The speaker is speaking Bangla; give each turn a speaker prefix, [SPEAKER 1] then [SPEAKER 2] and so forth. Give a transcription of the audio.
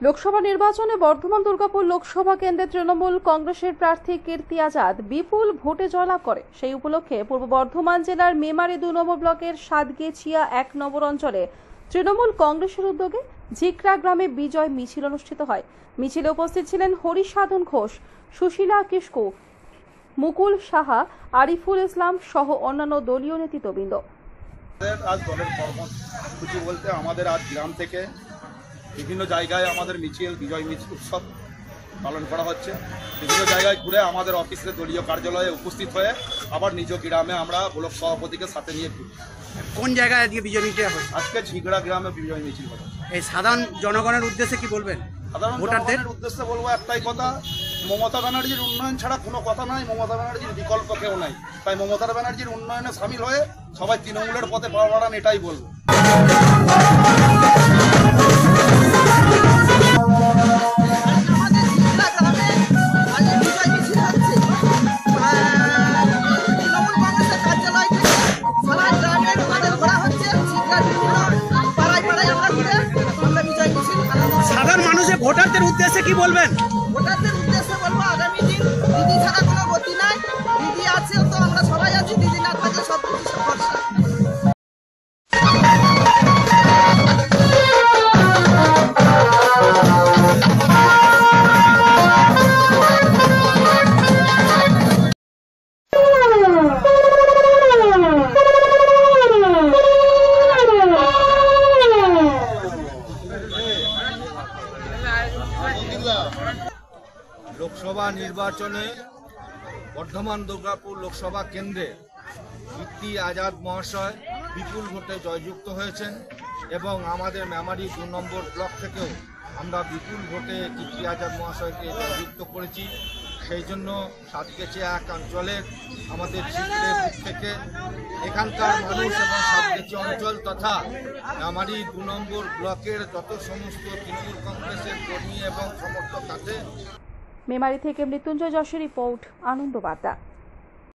[SPEAKER 1] লোকসভা নির্বাচনে বর্ধমান দুর্গাপুর লোকসভা কেন্দ্রে তৃণমূল কংগ্রেসের প্রার্থী কীর্তি আজাদ বিপুল ভোটে জয়লাভ করে। সেই উপলক্ষে পূর্ব বর্ধমান জেলার মেমারি 2 নম্বর ব্লকের সাতগেছিয়া 1 নম্বর অঞ্চলে তৃণমূল কংগ্রেসের উদ্যোগে ঝিকরা গ্রামে বিজয় মিছিল অনুষ্ঠিত হয়। মিছিলে উপস্থিত ছিলেন হরিসাধন ঘোষ, সুশীলা কিসকু, মুকুল সাহা, আরিফুল ইসলাম সহ অন্যান্য দলীয় নেতৃত্ববৃন্দ।
[SPEAKER 2] আজ দলের কর্মসূচি বলতে আমাদের আজ গ্রাম থেকে বিভিন্ন জায়গায় আমাদের মিছিল, বিজয় মিছিল উৎসব পালন করা হচ্ছে। বিভিন্ন জায়গায় ঘুরে আমাদের অফিসে দলীয় কার্যালয়ে উপস্থিত হয়ে আবার নিজ গ্রামে আমরা ব্লক সভাপতিকে সাথে নিয়ে ঘুরি।
[SPEAKER 3] কোন জায়গায় আজকে বিজয় মিছিল হচ্ছে?
[SPEAKER 2] আজকে ঝিগড়া গ্রামে বিজয় মিছিল হচ্ছে।
[SPEAKER 3] এই সাধারণ জনগণের উদ্দেশ্যে কি বলবেন?
[SPEAKER 2] সাধারণ ভোটারদের উদ্দেশ্যে বলবো একটাই কথা, মমতা ব্যানার্জির উন্নয়ন ছাড়া কোনো কথা নাই, মমতা ব্যানার্জির বিকল্প কেউ নাই। তাই মমতা ব্যানার্জির উন্নয়নে সামিল হয়ে সবাই তৃণমূলের পথে পা বাড়ান, এটাই বলবো।
[SPEAKER 3] সাধারণ মানুষের ভোটারদের উদ্দেশ্যে কি বলবেন?
[SPEAKER 4] ভোটারদের উদ্দেশ্যে বলবো, আগামী দিন দিদি ছাড়া কোনো গতি নাই। দিদি আছে তো আমরা সবাই আছি, দিদি না থাকলে সব কিছু সমস্যা।
[SPEAKER 5] লোকসভা নির্বাচনে বর্ধমান দুর্গাপুর লোকসভা কেন্দ্রে কীর্তি আজাদ মহাশয় বিপুল ভোটে জয়যুক্ত হয়েছেন এবং আমাদের মেমারি 2 নম্বর ব্লক থেকেও আমরা বিপুল ভোটে কীর্তি আজাদ মহাশয়কে জয়যুক্ত করেছি। সেই জন্য সাতগেছিয়া 1 অঞ্চলের আমাদের ঝিকড়ে বুথ থেকে এখানকার মানুষ এবং সাতগেছিয়া অঞ্চল তথা মেমারি 2 নম্বর ব্লকের যত সমস্ত তৃণমূল কংগ্রেসের কর্মী এবং সমর্থক আছে।
[SPEAKER 1] মেমারি থেকে মৃত্যুঞ্জয় যশের রিপোর্ট, আনন্দ বার্তা।